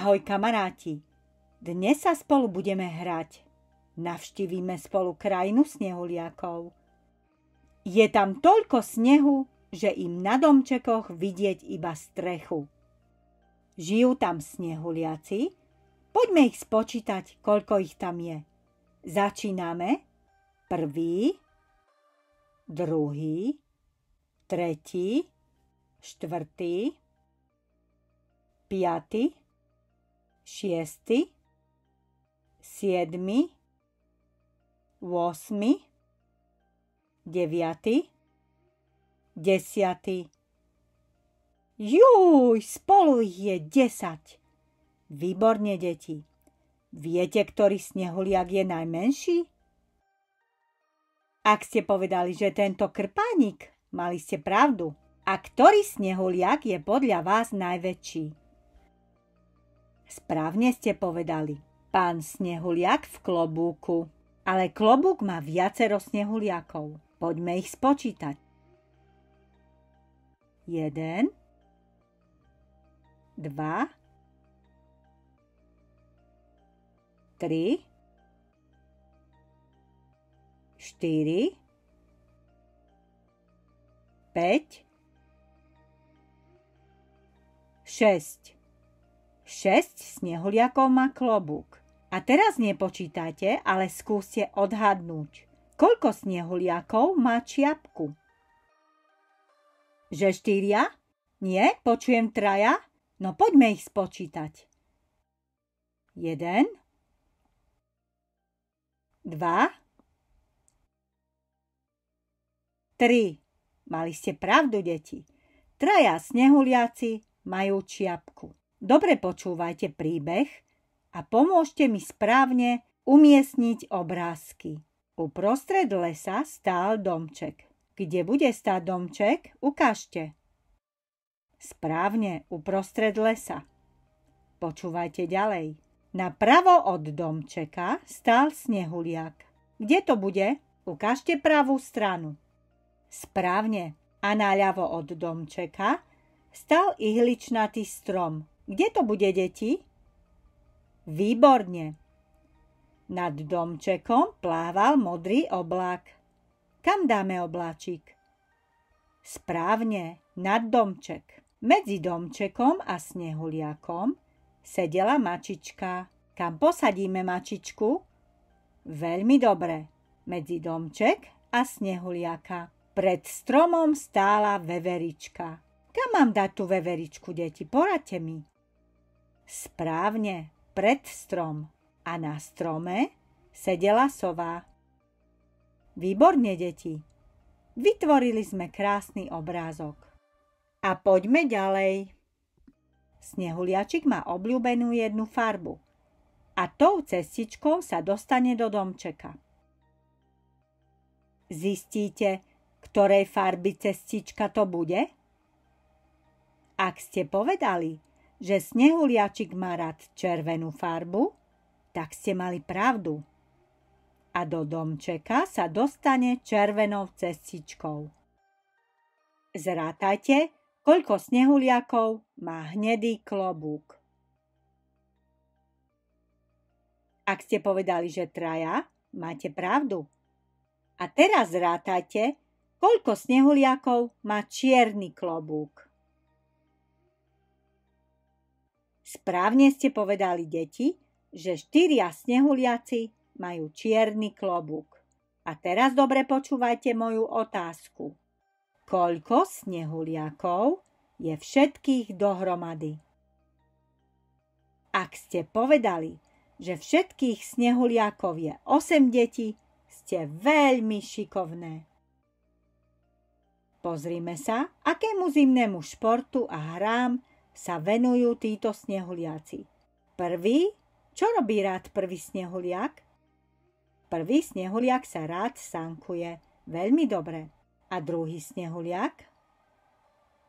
Ahoj kamaráti, dnes sa spolu budeme hrať. Navštívime spolu krajinu snehuliakov. Je tam toľko snehu, že im na domčekoch vidieť iba strechu. Žijú tam snehuliaci? Poďme ich spočítať, koľko ich tam je. Začíname. 1., 2., 3., 4., 5., 6., 7., 8., 9., 10. Júj, spolu ich je 10. Výborne, deti. Viete, ktorý snehuliak je najmenší? Ak ste povedali, že tento krpánik, mali ste pravdu. A ktorý snehuliak je podľa vás najväčší? Správne ste povedali. Pán snehuliak v klobúku. Ale klobúk má viacero snehuliakov. Poďme ich spočítať. 1, 2, 3, 4, 5, 6. 6 snehuliakov má klobúk. A teraz nepočítajte, ale skúste odhadnúť, koľko snehuliakov má čiapku. Že 4? Nie? Počujem 3? No poďme ich spočítať. 1, 2, 3. Mali ste pravdu, deti. 3 snehuliaci majú čiapku. Dobre počúvajte príbeh a pomôžte mi správne umiestniť obrázky. Uprostred lesa stál domček. Kde bude stáť domček? Ukážte. Správne, uprostred lesa. Počúvajte ďalej. Napravo od domčeka stál snehuliak. Kde to bude? Ukážte pravú stranu. Správne. A naľavo od domčeka stál ihličnatý strom. Kde to bude, deti? Výborne. Nad domčekom plával modrý oblak. Kam dáme obláčik? Správne, nad domček. Medzi domčekom a snehuliakom sedela mačička. Kam posadíme mačičku? Veľmi dobre. Medzi domček a snehuliaka. Pred stromom stála veverička. Kam mám dať tú veveričku, deti? Poradte mi. Správne, pred strom. A na strome sedela sova. Výborne, deti. Vytvorili sme krásny obrázok. A poďme ďalej. Snehuliačik má obľúbenú jednu farbu. A tou cestičkou sa dostane do domčeka. Zistíte, ktorej farby cestička to bude? Ak ste povedali, že snehuliačik má rád červenú farbu, tak ste mali pravdu. A do domčeka sa dostane červenou cestičkou. Zrátajte, koľko snehuliakov má hnedý klobúk. Ak ste povedali, že 3, máte pravdu. A teraz zrátajte, koľko snehuliakov má čierny klobúk. Správne ste povedali, deti, že 4 snehuliaci majú čierny klobúk. A teraz dobre počúvajte moju otázku. Koľko snehuliakov je všetkých dohromady? Ak ste povedali, že všetkých snehuliakov je 8 detí, ste veľmi šikovné. Pozrime sa, akému zimnému športu a hrám sa venujú títo snehuliaci. Prvý, čo robí rád prvý snehuliak? Prvý snehuliak sa rád sankuje. Veľmi dobre. A druhý snehuliak?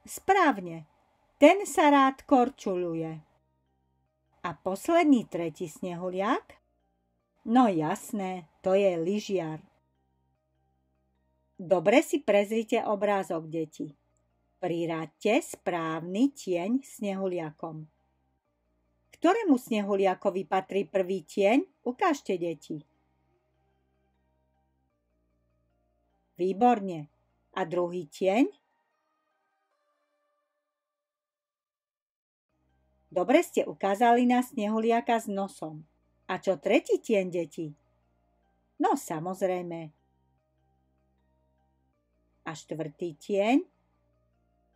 Správne. Ten sa rád korčuľuje. A posledný tretí snehuliak? No jasné, to je lyžiar. Dobre si prezrite obrázok, deti. Priráďte správny tieň snehuliakom. Ktorému snehuliakovi patrí prvý tieň? Ukážte, deti. Výborne. A druhý tieň? Dobre ste ukázali na snehuliaka s nosom. A čo tretí tieň, deti? No, samozrejme. A štvrtý tieň?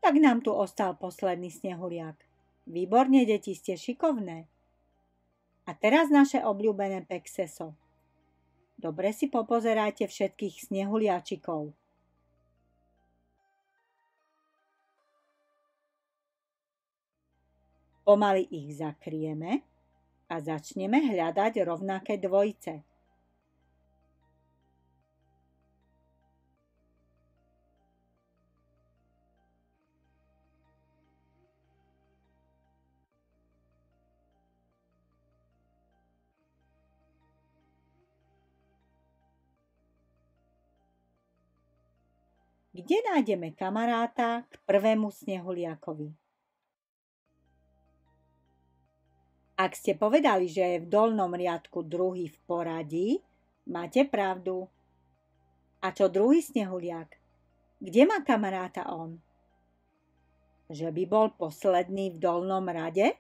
Tak nám tu ostal posledný snehuliak. Výborne, deti, ste šikovné. A teraz naše obľúbené pekseso. Dobre si popozerajte všetkých snehuliačikov. Pomaly ich zakrieme a začneme hľadať rovnaké dvojice. Kde nájdeme kamaráta k prvému snehuliakovi? Ak ste povedali, že je v dolnom riadku druhý v poradí, máte pravdu. A čo druhý snehuliak? Kde má kamaráta on? Že by bol posledný v dolnom rade?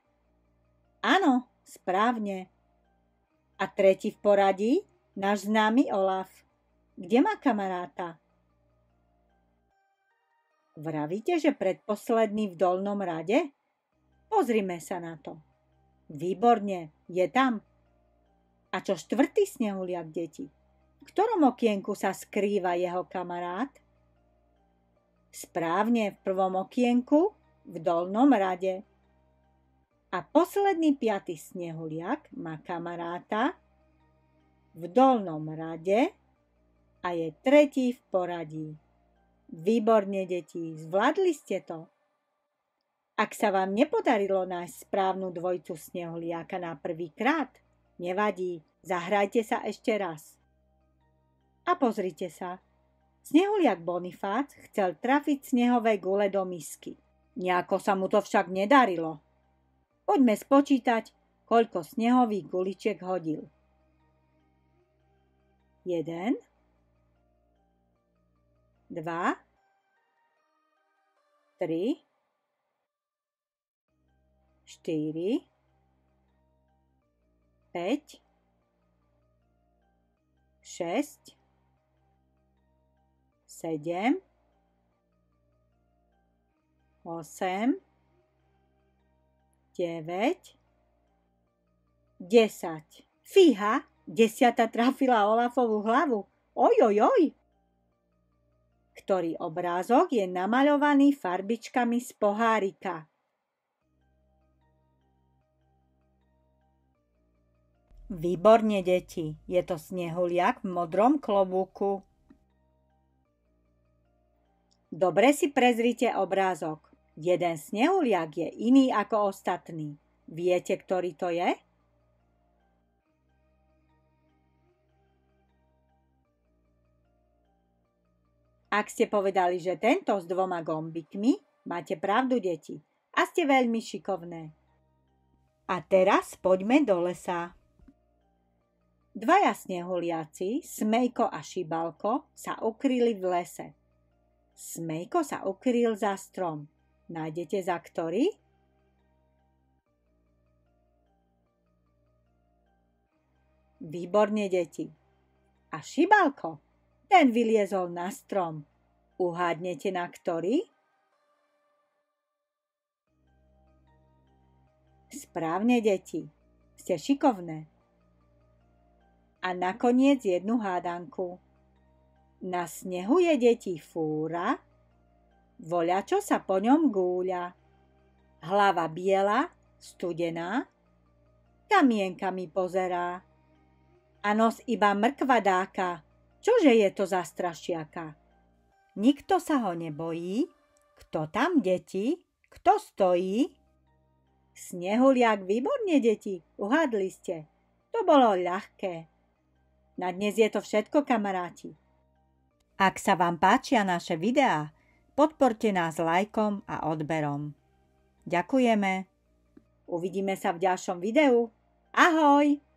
Áno, správne. A tretí v poradí? Náš známy Olaf. Kde má kamaráta? Vravíte, že predposledný v dolnom rade? Pozrime sa na to. Výborne, je tam. A čo štvrtý snehuliak, deti? V ktorom okienku sa skrýva jeho kamarát? Správne, v prvom okienku, v dolnom rade. A posledný piaty snehuliak má kamaráta v dolnom rade a je tretí v poradí. Výborne, deti, zvládli ste to. Ak sa vám nepodarilo nájsť správnu dvojicu snehuliaka na prvý krát, nevadí, zahrajte sa ešte raz. A pozrite sa, snehuliak Bonifác chcel trafiť snehové gule do misky. Nejako sa mu to však nedarilo. Poďme spočítať, koľko snehových guličiek hodil. 1, 2, 3, 4, 5, 6, 7, 8, 9, 10. Fíha, 10 trafila Olafovú hlavu. Ojojoj! Ktorý obrázok je namaľovaný farbičkami z pohárika? Výborne, deti, je to snehuliak v modrom klobúku. Dobre si prezrite obrázok. Jeden snehuliak je iný ako ostatný. Viete, ktorý to je? Ak ste povedali, že tento s 2 gombikmi, máte pravdu, deti, a ste veľmi šikovné. A teraz poďme do lesa. 2 snehuliaci, Smejko a Šibalko, sa ukryli v lese. Smejko sa ukryl za strom. Nájdete za ktorý? Výborne, deti. A Šibalko? Ten vyliezol na strom. Uhádnete na ktorý? Správne, deti. Ste šikovné. A nakoniec jednu hádanku. Na snehu je, deti, fúra, voľačo sa po ňom gúľa. Hlava biela, studená, kamienkami pozerá. A nos iba mrkva dáka. Čože je to za strašiaka? Nikto sa ho nebojí. Kto tam, deti? Kto stojí? Snehuliak, výborne, deti, uhádli ste. To bolo ľahké. Na dnes je to všetko, kamaráti. Ak sa vám páčia naše videá, podporte nás lajkom a odberom. Ďakujeme. Uvidíme sa v ďalšom videu. Ahoj!